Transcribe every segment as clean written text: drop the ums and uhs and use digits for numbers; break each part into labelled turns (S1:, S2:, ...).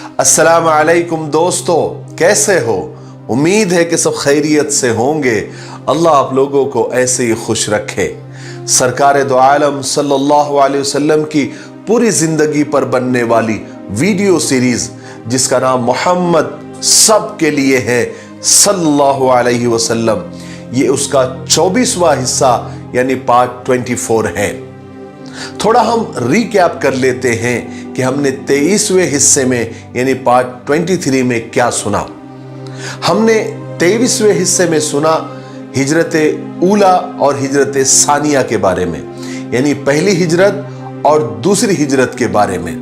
S1: अस्सलाम वालेकुम दोस्तों, कैसे हो? उम्मीद है कि सब खैरियत से होंगे। अल्लाह आप लोगों को ऐसे ही खुश रखे। सरकार दो आलम सल्लल्लाहु अलैहि वसल्लम की पूरी जिंदगी पर बनने वाली वीडियो सीरीज जिसका नाम मोहम्मद सब के लिए है सल्लल्लाहु अलैहि वसल्लम, ये उसका 24वां हिस्सा यानी पार्ट 24 है। थोड़ा हम रिकैप कर लेते हैं कि हमने 23वें हिस्से में यानी पार्ट 23 में क्या सुना। हमने 23वें हिस्से में सुना हिजरत ऊला और हिजरत सानिया के बारे में, यानी पहली हिजरत और दूसरी हिजरत के बारे में,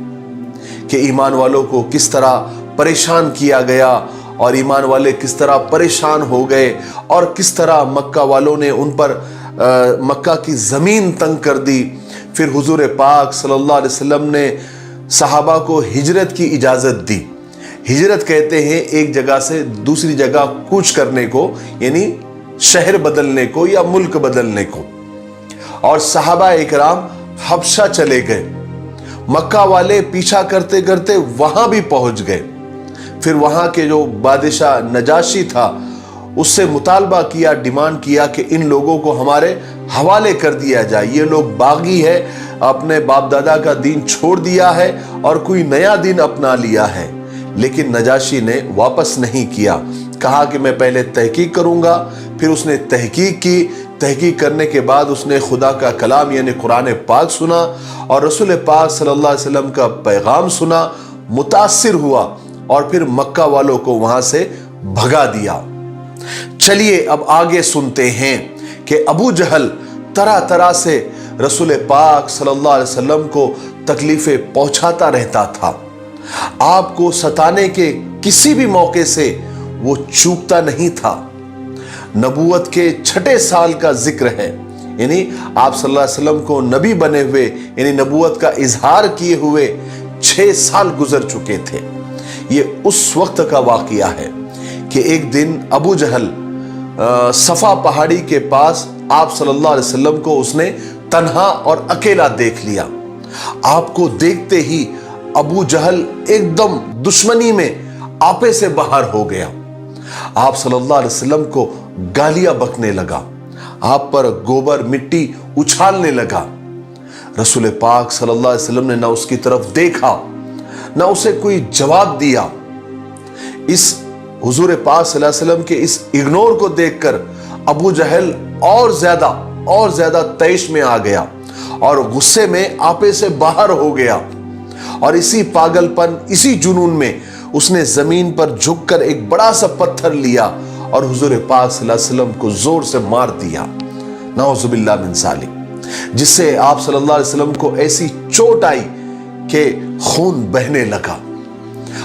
S1: कि ईमान वालों को किस तरह परेशान किया गया और ईमान वाले किस तरह परेशान हो गए और किस तरह मक्का वालों ने उन पर मक्का की जमीन तंग कर दी। फिर हुजूर पाक सल्लल्लाहु अलैहि वसल्लम ने सहाबा को हिजरत की इजाजत दी। हिजरत कहते हैं एक जगह से दूसरी जगह कूच करने को, यानी शहर बदलने को या मुल्क बदलने को। और सहाबा इकराम हबशा चले गए, मक्का वाले पीछा करते करते वहां भी पहुंच गए। फिर वहां के जो बादशाह नजाशी था उससे मुतालबा किया, डिमांड किया कि इन लोगों को हमारे हवाले कर दिया जाए, ये लोग बागी है, अपने बाप दादा का दीन छोड़ दिया है और कोई नया दीन अपना लिया है। लेकिन नजाशी ने वापस नहीं किया, कहा कि मैं पहले तहकीक करूंगा। फिर उसने तहकीक की, तहकीक करने के बाद उसने खुदा का कलाम यानी कुरान पाक सुना और रसूल पाक सल्लल्लाहु अलैहि वसल्लम का पैगाम सुना, मुतासिर हुआ और फिर मक्का वालों को वहां से भगा दिया। चलिए अब आगे सुनते हैं कि अबू जहल तरह तरह से रसूल पाक सल्लल्लाहु अलैहि वसल्लम को तकलीफें पहुंचाता रहता था। आपको सताने के किसी भी मौके से वो चूकता नहीं था। नबूवत के 6ठे साल का जिक्र है, यानी आप सल्लल्लाहु अलैहि वसल्लम को नबी बने हुए यानी नबूवत का इजहार किए हुए 6 साल गुजर चुके थे। ये उस वक्त का वाकया है कि एक दिन अबू जहल सफा पहाड़ी के पास आप सल्लल्लाहु अलैहि वसल्लम को उसने तन्हा और अकेला देख लिया। आपको देखते ही अबू जहल एकदम दुश्मनी में आपे से बाहर हो गया। आप सल्लल्लाहु अलैहि वसल्लम को गालियां बकने लगा, आप पर गोबर मिट्टी उछालने लगा। रसूल पाक सल्लल्लाहु अलैहि वसल्लम ने ना उसकी तरफ देखा ना उसे कोई जवाब दिया। इस हुजूर पाक सल्लल्लाहु अलैहि वसल्लम के इस इग्नोर को देखकर अबू जहल और ज्यादा तैश में आ गया और गुस्से में आपे से बाहर हो गया। और इसी पागलपन, इसी जुनून में उसने जमीन पर झुककर एक बड़ा सा पत्थर लिया और हुजूर पाक सल्लल्लाहु अलैहि वसल्लम को जोर से मार दिया, नाउजुबिल्लाह मिन ज़ालिक, जिससे आप सल्लल्लाहु अलैहि वसल्लम को ऐसी चोट आई कि खून बहने लगा।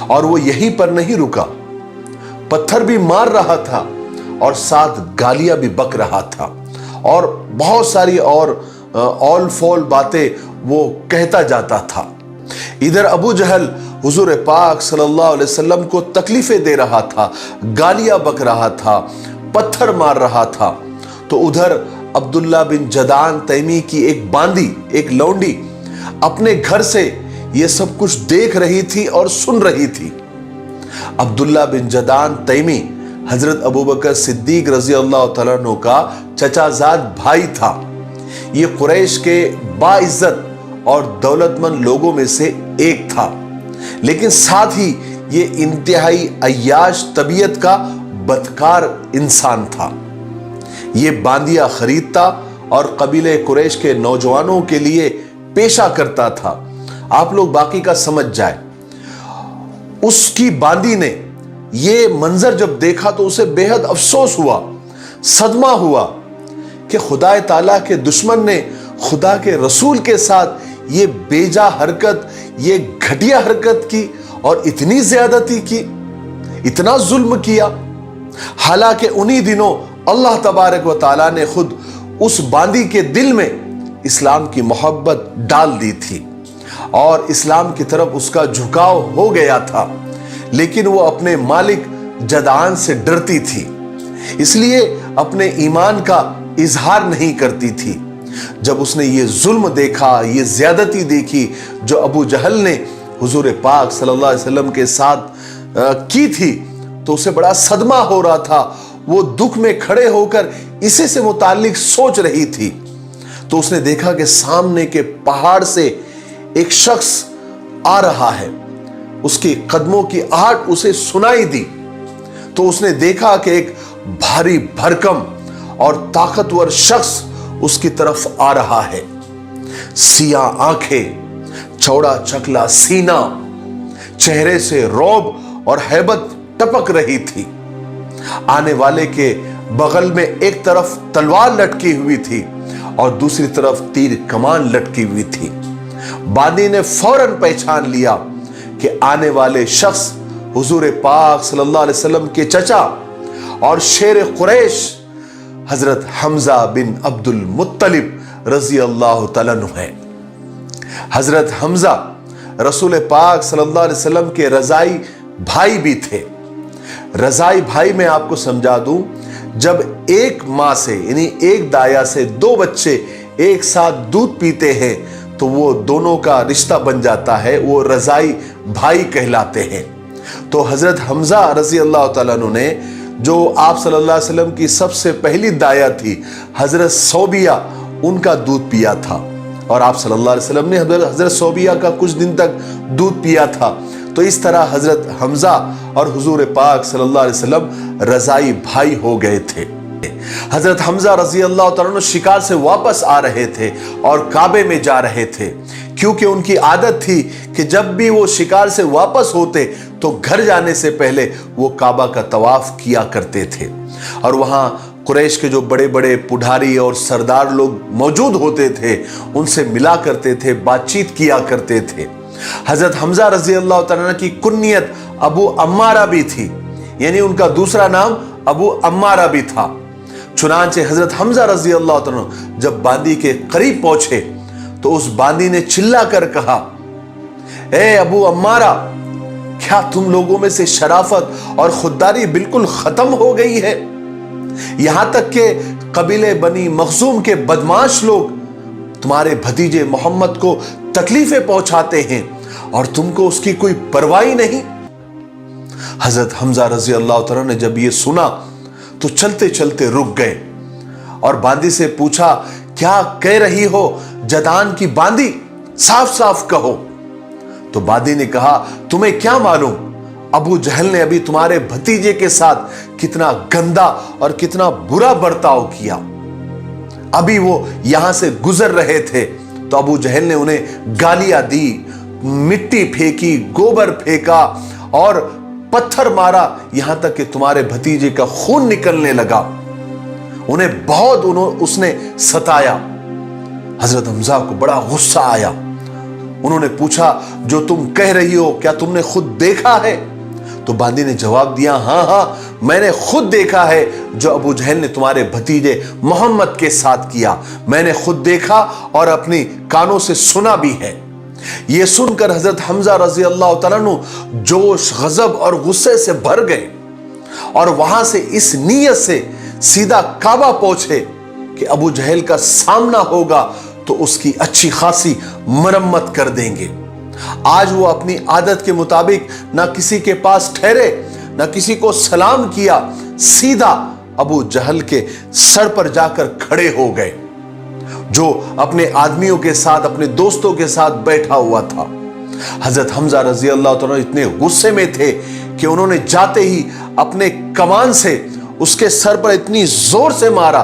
S1: और वो यहीं पर नहीं रुका, पत्थर भी मार रहा था और साथ गालियां भी बक रहा था और बहुत सारी और ऑल फॉल बातें वो कहता जाता था। इधर अबू जहल हुजूर पाक सल्लल्लाहु अलैहि वसल्लम को तकलीफें दे रहा था, गालियां बक रहा था, पत्थर मार रहा था, तो उधर अब्दुल्ला बिन जदान तैमी की एक बांदी, एक लौंडी अपने घर से ये सब कुछ देख रही थी और सुन रही थी। अब्दुल्ला बिन जदान तैमी हजरत अबू बकर सिद्दीक रजी अल्लाह तआला अन्हु का चचाजाद भाई था। ये कुरैश के बाइज्जत और दौलतमंद लोगों में से एक था, लेकिन साथ ही ये इंतहाई अय्याश तबीयत का बदकार इंसान था। ये बांदिया खरीदता और कबीले कुरैश के नौजवानों के लिए पेशा करता था। आप लोग बाकी का समझ जाए। उसकी बांदी ने ये मंजर जब देखा तो उसे बेहद अफसोस हुआ, सदमा हुआ कि खुदा ताला के दुश्मन ने खुदा के रसूल के साथ ये बेजा हरकत, ये घटिया हरकत की और इतनी ज्यादती की, इतना जुल्म किया। हालांकि उन्हीं दिनों अल्लाह तबारक व ताला ने खुद उस बांदी के दिल में इस्लाम की मोहब्बत डाल दी थी और इस्लाम की तरफ उसका झुकाव हो गया था, लेकिन वो अपने मालिक जदान से डरती थी, इसलिए अपने ईमान का इजहार नहीं करती थी। जब उसने ये जुल्म देखा, ये ज्यादती देखी जो अबू जहल ने हुजूर पाक सल्लल्लाहु अलैहि वसल्लम के साथ की थी तो उसे बड़ा सदमा हो रहा था। वो दुख में खड़े होकर इसी से मुताल्लिक सोच रही थी तो उसने देखा कि सामने के पहाड़ से एक शख्स आ रहा है। उसके कदमों की आहट उसे सुनाई दी तो उसने देखा कि एक भारी भरकम और ताकतवर शख्स उसकी तरफ आ रहा है। सियाह आंखें, चौड़ा चकला सीना, चेहरे से रौब और हैबत टपक रही थी। आने वाले के बगल में एक तरफ तलवार लटकी हुई थी और दूसरी तरफ तीर कमान लटकी हुई थी। बादी ने फौरन पहचान लिया कि आने वाले शख्स हुजूर पाक सल्लल्लाहु अलैहि वसल्लम के चचा और शेर कुरैश हजरत हमजा बिन अब्दुल मुत्तलिब रजी अल्लाह तआला अन्हु है। हजरत हमजा रसूल पाक सल्लल्लाहु अलैहि वसल्लम के रजाई भाई भी थे। रजाई भाई मैं आपको समझा दूं, जब एक मां से यानी एक दाया से दो बच्चे एक साथ दूध पीते हैं तो वो दोनों का रिश्ता बन जाता है, वो रजाई भाई कहलाते हैं। तो हजरत हमजा रजी अल्लाह तआला अन्हु ने जो आप सल्लल्लाहु अलैहि वसल्लम की सबसे पहली दाया थी हजरत सौबिया, उनका दूध पिया था और आप सल्लल्लाहु अलैहि वसल्लम ने हजरत सौबिया का कुछ दिन तक दूध पिया था। तो इस तरह हजरत हमजा और हुजूर पाक सल्लल्लाहु अलैहि वसल्लम रजाई भाई हो गए थे। हजरत हमजा रजी अल्लाह तआला अन्हु शिकार से वापस आ रहे थे और काबे में जा रहे थे, क्योंकि उनकी आदत थी कि जब भी वो शिकार से वापस होते तो घर जाने से पहले वो काबा का तवाफ किया करते थे और वहां कुरैश के जो बड़े बड़े पुढ़ारी और सरदार लोग मौजूद होते थे उनसे मिला करते थे, बातचीत किया करते थे। हजरत हमजा रजी अल्लाह तआला की कुन्नियत अबू अम्मारा भी थी, यानी उनका दूसरा नाम अबू अम्मारा भी था। चुनांचे हजरत हमजा रजी अल्लाह तआला जब बांदी के करीब पहुंचे तो उस बांदी ने चिल्ला कर कहा, ए अबू अम्मारा, क्या तुम लोगों में से शराफत और खुददारी बिल्कुल खत्म हो गई है? यहां तक के कबीले बनी मखजूम के बदमाश लोग तुम्हारे भतीजे मोहम्मद को तकलीफें पहुंचाते हैं और तुमको उसकी कोई परवाह नहीं। हजरत हमजा रजी अल्लाह तआला ने जब ये सुना तो चलते चलते रुक गए और बांदी से पूछा, क्या कह रही हो जदान की बांदी, साफ साफ कहो। तो बांदी ने कहा, तुम्हें क्या मालूम अबू जहल ने अभी तुम्हारे भतीजे के साथ कितना गंदा और कितना बुरा बर्ताव किया। अभी वो यहां से गुजर रहे थे तो अबू जहल ने उन्हें गालियां दी, मिट्टी फेंकी, गोबर फेंका और पत्थर मारा, यहां तक कि तुम्हारे भतीजे का खून निकलने लगा। उन्हें बहुत उसने सताया। हजरत हमजा को बड़ा गुस्सा आया। उन्होंने पूछा, जो तुम कह रही हो क्या तुमने खुद देखा है? तो बांदी ने जवाब दिया, हाँ हाँ, मैंने खुद देखा है जो अबू जहल ने तुम्हारे भतीजे मोहम्मद के साथ किया। मैंने खुद देखा और अपनी कानों से सुना भी है। यह सुनकर हजरत हमजा रजी अल्लाह तआला अन्हु जोश, गजब और गुस्से से भर गए और वहां से इस नीयत से सीधा काबा पहुंचे कि अबू जहल का सामना होगा तो उसकी अच्छी खासी मरम्मत कर देंगे। आज वो अपनी आदत के मुताबिक ना किसी के पास ठहरे, ना किसी को सलाम किया, सीधा अबू जहल के सर पर जाकर खड़े हो गए, जो अपने आदमियों के साथ, अपने दोस्तों के साथ बैठा हुआ था। हजरत हमजा रजी अल्लाह तआला इतने गुस्से में थे कि उन्होंने जाते ही अपने कमान से उसके सर पर इतनी जोर से मारा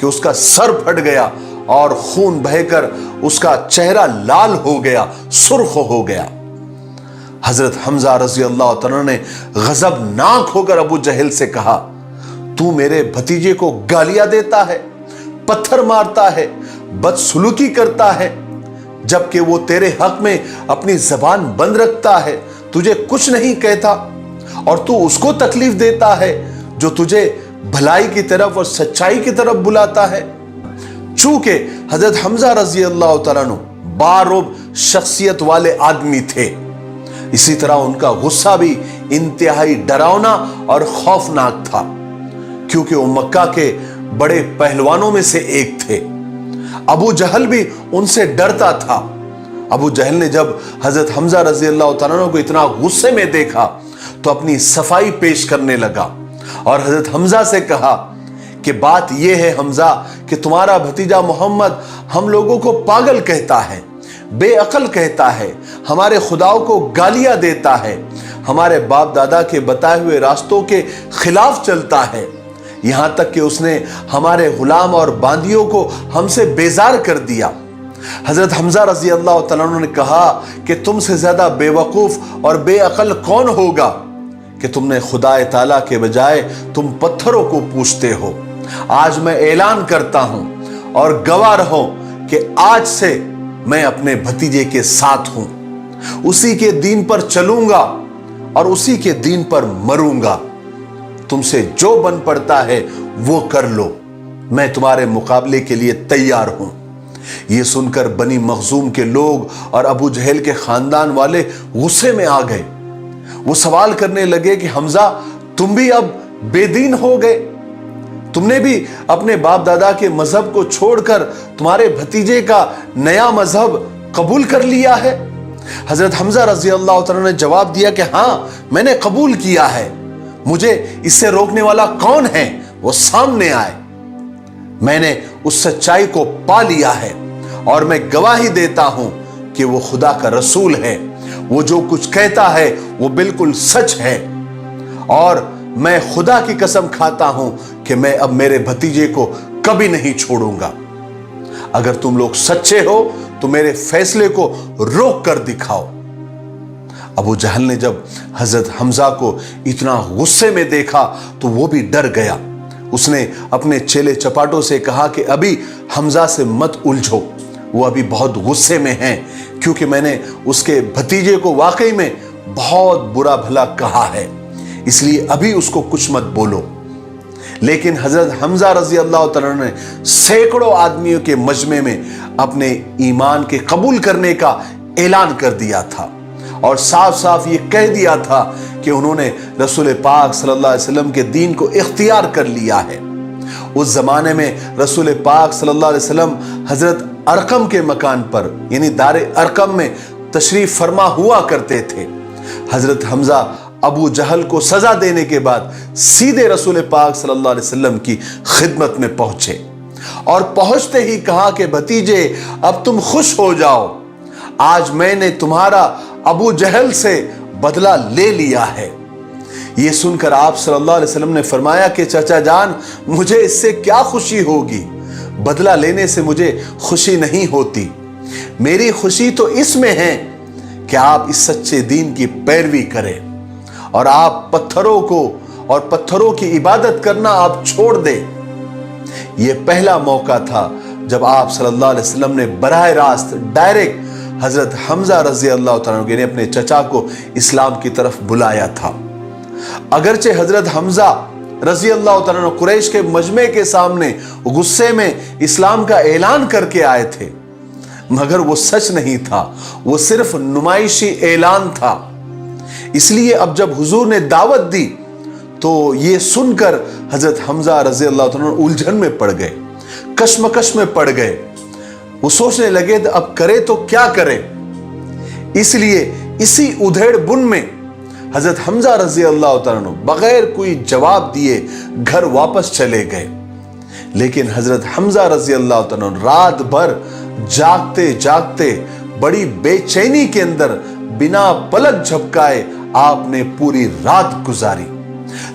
S1: कि उसका सर फट गया और खून बहकर उसका चेहरा लाल हो गया, सुर्ख हो गया। हजरत हमजा रजी अल्लाह तआला ने गजबनाक होकर अबू जहल से कहा, तू मेरे भतीजे को गालियां देता है, पत्थर मारता है, बदसलूकी करता है, जबकि वो तेरे हक में अपनी जबान बंद रखता है, तुझे कुछ नहीं कहता और तू उसको तकलीफ देता है जो तुझे भलाई की तरफ और सच्चाई की तरफ बुलाता है। चूंकि हजरत हमजा रजी अल्लाह तआला अन्हु बारूब शख्सियत वाले आदमी थे, इसी तरह उनका गुस्सा भी इंतहाई डरावना और खौफनाक था, क्योंकि वो मक्का के बड़े पहलवानों में से एक थे। अबू जहल भी उनसे डरता था ابو جہل نے جب حضرت حمزہ رضی اللہ تعالیٰ عنہ کو اتنا غصے میں دیکھا تو اپنی صفائی پیش کرنے لگا اور حضرت حمزہ سے کہا کہ بات یہ ہے حمزہ کہ تمہارا بھتیجا محمد ہم لوگوں کو پاگل کہتا ہے، بے عقل کہتا ہے، ہمارے خداؤں کو گالیاں دیتا ہے، ہمارے باپ دادا کے بتائے ہوئے راستوں کے خلاف چلتا ہے، یہاں تک کہ اس نے ہمارے غلام اور باندیوں کو ہم سے بیزار کر دیا۔ حضرت حمزہ رضی اللہ تعالیٰ عنہ نے کہا کہ تم سے زیادہ بے وقوف اور بے عقل کون ہوگا کہ تم نے خدا تعالیٰ کے بجائے تم پتھروں کو پوجتے ہو۔ آج میں اعلان کرتا ہوں اور گواہ رہو کہ آج سے میں اپنے بھتیجے کے ساتھ ہوں، اسی کے دین پر چلوں گا اور اسی کے دین پر مروں گا، تم سے جو بن پڑتا ہے وہ کر لو، میں تمہارے مقابلے کے لیے تیار ہوں۔ یہ سن کر بنی مخزوم کے لوگ اور ابو جہل کے خاندان والے غصے میں آ گئے۔ وہ سوال کرنے لگے کہ حمزہ تم بھی اب بے دین ہو گئے، تم نے بھی اپنے باپ دادا کے مذہب کو چھوڑ کر تمہارے بھتیجے کا نیا مذہب قبول کر لیا ہے؟ حضرت حمزہ رضی اللہ تعالیٰ نے جواب دیا کہ ہاں میں نے قبول کیا ہے، مجھے اس سے روکنے والا کون ہے؟ وہ سامنے آئے، میں نے اس سچائی کو پا لیا ہے اور میں گواہی دیتا ہوں کہ وہ خدا کا رسول ہے، وہ جو کچھ کہتا ہے وہ بالکل سچ ہے، اور میں خدا کی قسم کھاتا ہوں کہ میں اب میرے بھتیجے کو کبھی نہیں چھوڑوں گا۔ اگر تم لوگ سچے ہو تو میرے فیصلے کو روک کر دکھاؤ۔ ابو جہل نے جب حضرت حمزہ کو اتنا غصے میں دیکھا تو وہ بھی ڈر گیا۔ اس نے اپنے چیلے چپاٹوں سے کہا کہ ابھی حمزہ سے مت الجھو، وہ ابھی بہت غصے میں ہیں، کیونکہ میں نے اس کے بھتیجے کو واقعی میں بہت برا بھلا کہا ہے، اس لیے ابھی اس کو کچھ مت بولو۔ لیکن حضرت حمزہ رضی اللہ تعالیٰ نے سینکڑوں آدمیوں کے مجمع میں اپنے ایمان کے قبول کرنے کا اعلان کر دیا تھا اور صاف صاف یہ کہہ دیا تھا کہ انہوں نے رسول پاک صلی اللہ علیہ وسلم کے دین کو اختیار کر لیا ہے۔ اس زمانے میں رسول پاک صلی اللہ علیہ وسلم حضرت ارقم کے مکان پر یعنی دار ارقم میں تشریف فرما ہوا کرتے تھے۔ حضرت حمزہ ابو جہل کو سزا دینے کے بعد سیدھے رسول پاک صلی اللہ علیہ وسلم کی خدمت میں پہنچے اور پہنچتے ہی کہا کہ بھتیجے اب تم خوش ہو جاؤ، آج میں نے تمہارا ابو جہل سے بدلہ لے لیا ہے۔ یہ سن کر آپ صلی اللہ علیہ وسلم نے فرمایا کہ چچا جان مجھے اس سے کیا خوشی ہوگی، بدلہ لینے سے مجھے خوشی نہیں ہوتی، میری خوشی تو اس میں ہے کہ آپ اس سچے دین کی پیروی کریں اور آپ پتھروں کو اور پتھروں کی عبادت کرنا آپ چھوڑ دیں۔ یہ پہلا موقع تھا جب آپ صلی اللہ علیہ وسلم نے براہ راست ڈائریکٹ حضرت حمزہ رضی اللہ تعالیٰ عنہ اپنے چچا کو اسلام کی طرف بلایا تھا۔ اگرچہ حضرت حمزہ رضی اللہ تعالیٰ عنہ قریش کے مجمع کے سامنے غصے میں اسلام کا اعلان کر کے آئے تھے، مگر وہ سچ نہیں تھا، وہ صرف نمائشی اعلان تھا۔ اس لیے اب جب حضور نے دعوت دی تو یہ سن کر حضرت حمزہ رضی اللہ تعالیٰ عنہ الجھن میں پڑ گئے، کشمکش میں پڑ گئے۔ وہ سوچنے لگے اب کرے تو کیا کرے، اس لیے اسی ادھیڑ بن میں حضرت حمزہ رضی اللہ تعالیٰ عنہ بغیر کوئی جواب دیے گھر واپس چلے گئے۔ لیکن حضرت حمزہ رضی اللہ تعالیٰ عنہ رات بھر جاگتے جاگتے بڑی بے چینی کے اندر بنا پلک جھپکائے آپ نے پوری رات گزاری۔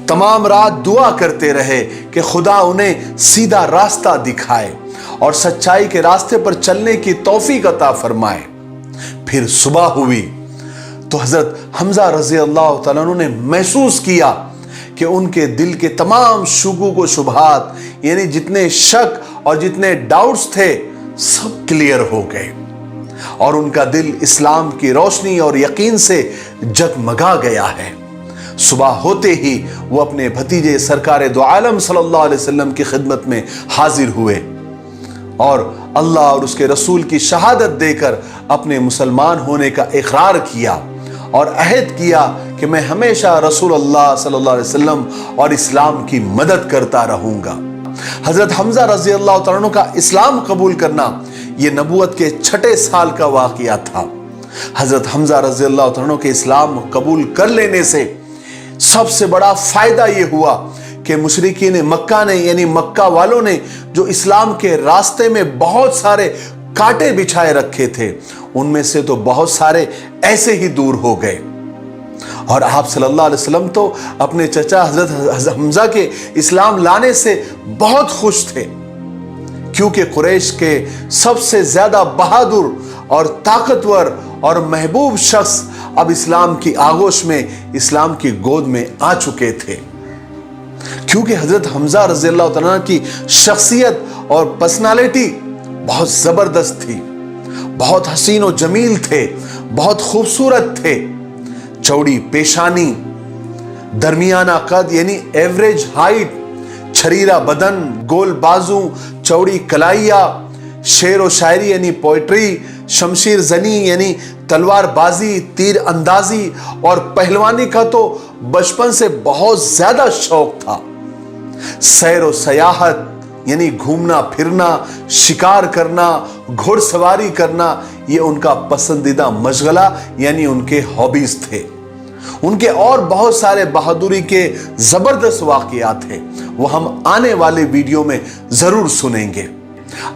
S1: تمام رات دعا کرتے رہے کہ خدا انہیں سیدھا راستہ دکھائے اور سچائی کے راستے پر چلنے کی توفیق عطا فرمائے۔ پھر صبح ہوئی تو حضرت حمزہ رضی اللہ تعالیٰ عنہ نے محسوس کیا کہ ان کے دل کے تمام شکوک و شبہات یعنی جتنے شک اور جتنے ڈاؤٹس تھے سب کلیئر ہو گئے اور ان کا دل اسلام کی روشنی اور یقین سے جگمگا گیا ہے۔ صبح ہوتے ہی وہ اپنے بھتیجے سرکار دو عالم صلی اللہ علیہ وسلم کی خدمت میں حاضر ہوئے اور اللہ اور اس کے رسول کی شہادت دے کر اپنے مسلمان ہونے کا اقرار کیا اور عہد کیا کہ میں ہمیشہ رسول اللہ صلی اللہ علیہ وسلم اور اسلام کی مدد کرتا رہوں گا۔ حضرت حمزہ رضی اللہ تعالیٰ عنہ کا اسلام قبول کرنا ये नबूवत के 6 साल का वाक़या था। हज़रत हमज़ा रज़ी अल्लाह तआला अन्हु के इस्लाम कबूल कर लेने से सबसे बड़ा फ़ायदा ये हुआ कि मुशरिकीन मक्का ने यानी मक्का वालों ने जो इस्लाम के रास्ते में बहुत सारे कांटे बिछाए रखे थे, उनमें से तो बहुत सारे ऐसे ही दूर हो गए। और आप सल्लल्लाहु अलैहि वसल्लम तो अपने चचा हज़रत हमज़ा के इस्लाम लाने से बहुत खुश थे, क्योंकि कुरैश के सबसे ज्यादा बहादुर और ताकतवर और महबूब शख्स अब इस्लाम की आगोश में, इस्लाम की गोद में आ चुके थे। क्योंकि हजरत हमज़ा रज़ी अल्लाह तआला की शख्सियत और पर्सनालिटी बहुत जबरदस्त थी, बहुत हसीन और जमील थे, बहुत खूबसूरत थे। चौड़ी पेशानी, दरमियाना कद यानी एवरेज हाइट, छरीरा बदन, गोल बाजू, चौड़ी कलाइया, शेर व शायरी यानी पोइट्री, शमशीर जनी यानी तलवार बाजी, तीर अंदाजी और पहलवानी का तो बचपन से बहुत ज्यादा शौक था। सैर व सयाहत यानी घूमना फिरना, शिकार करना, घुड़सवारी करना, ये उनका पसंदीदा मशगला यानी उनके हॉबीज थे। उनके और बहुत सारे बहादुरी के जबरदस्त वाकयात हैं, वो हम आने वाले वीडियो में जरूर सुनेंगे।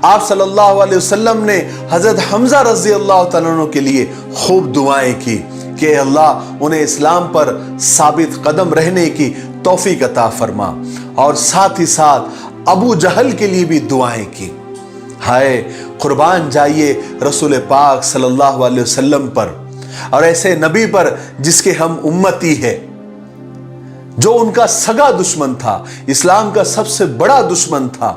S1: आप सल्लल्लाहु अलैहि वसल्लम ने हजरत हमज़ा रज़ी अल्लाह तआला अन्हु के लिए खूब दुआएं की कि अल्लाह उन्हें इस्लाम पर साबित कदम रहने की तौफीक अता फरमा, और साथ ही साथ अबू जहल के लिए भी दुआएं की। हाय कुर्बान जाइए रसूल पाक सल्लल्लाहु अलैहि वसल्लम पर, और ऐसे नबी पर जिसके हम उम्मती है, जो उनका सगा दुश्मन था, इस्लाम का सबसे बड़ा दुश्मन था,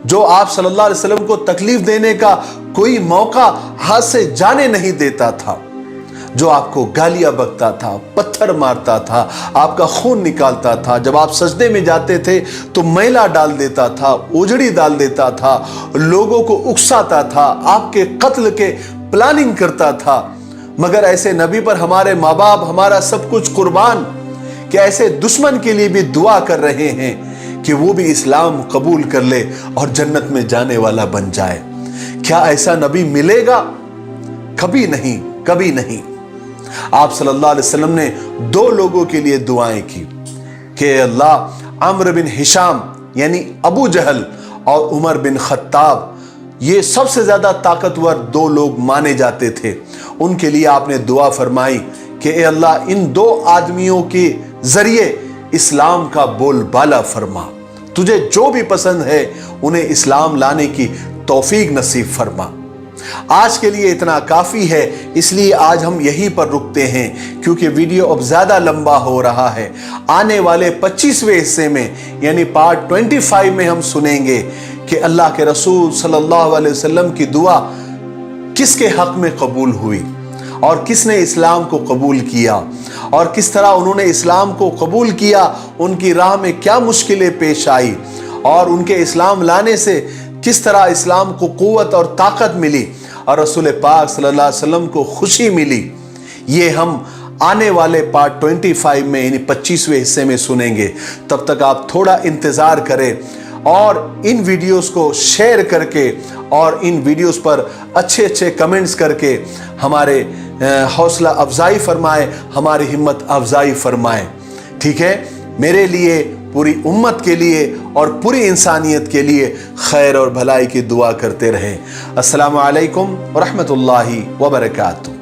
S1: जो आप सल्लल्लाहु अलैहि वसल्लम को तकलीफ देने का कोई मौका हाथ से जाने नहीं देता था, जो आपको गालियां बकता था, पत्थर मारता था, आपका खून निकालता था, जब आप सजदे में जाते थे तो मैला डाल देता था, उजड़ी डाल देता था, लोगों को उकसाता था, आपके कत्ल के प्लानिंग करता था। मगर ऐसे नबी पर हमारे माँ बाप, हमारा सब कुछ कुर्बान, कि ऐसे दुश्मन के लिए भी दुआ कर रहे हैं कि वो भी इस्लाम कबूल कर ले और जन्नत में जाने वाला बन जाए। क्या ऐसा नबी मिलेगा? कभी नहीं, कभी नहीं। आप सल्लल्लाहु अलैहि वसल्लम ने 2 लोगों के लिए दुआएं की कि अल्लाह, अम्र बिन हिशाम यानी अबू जहल और उमर बिन खत्ताब, ये सबसे ज्यादा ताकतवर 2 लोग माने जाते थे, उनके लिए आपने दुआ फरमाई कि ए अल्लाह, इन 2 आदमियों के जरिए इस्लाम का बोलबाला फरमा, तुझे जो भी पसंद है उन्हें इस्लाम लाने की तौफीक नसीब फरमा। आज के लिए इतना काफी है, इसलिए आज हम यहीं पर रुकते हैं, क्योंकि वीडियो अब ज्यादा लंबा हो रहा है। आने वाले 25वें हिस्से में यानी पार्ट 25 में हम सुनेंगे कि अल्लाह के रसूल सल्लल्लाहु अलैहि वसल्लम की दुआ किसके हक में कबूल हुई, और किसने इस्लाम को कबूल किया, और किस तरह उन्होंने इस्लाम को कबूल किया, उनकी राह में क्या मुश्किलें पेश आई, और उनके इस्लाम लाने से किस तरह इस्लाम को कुव्वत और ताकत मिली और रसूल पाक सल्लल्लाहु अलैहि वसल्लम को खुशी मिली। ये हम आने वाले पार्ट 25 में यानी 25वें हिस्से में सुनेंगे। तब तक आप थोड़ा इंतज़ार करें और इन वीडियोस को शेयर करके और इन वीडियोस पर अच्छे अच्छे कमेंट्स करके हमारे हौसला अफजाई फरमाए, हमारी हिम्मत अफजाई फरमाए। ठीक है, मेरे लिए, पूरी उम्मत के लिए और पूरी इंसानियत के लिए खैर और भलाई की दुआ करते रहें। अस्सलामु अलैकुम व रहमतुल्लाहि व बरकातुहू।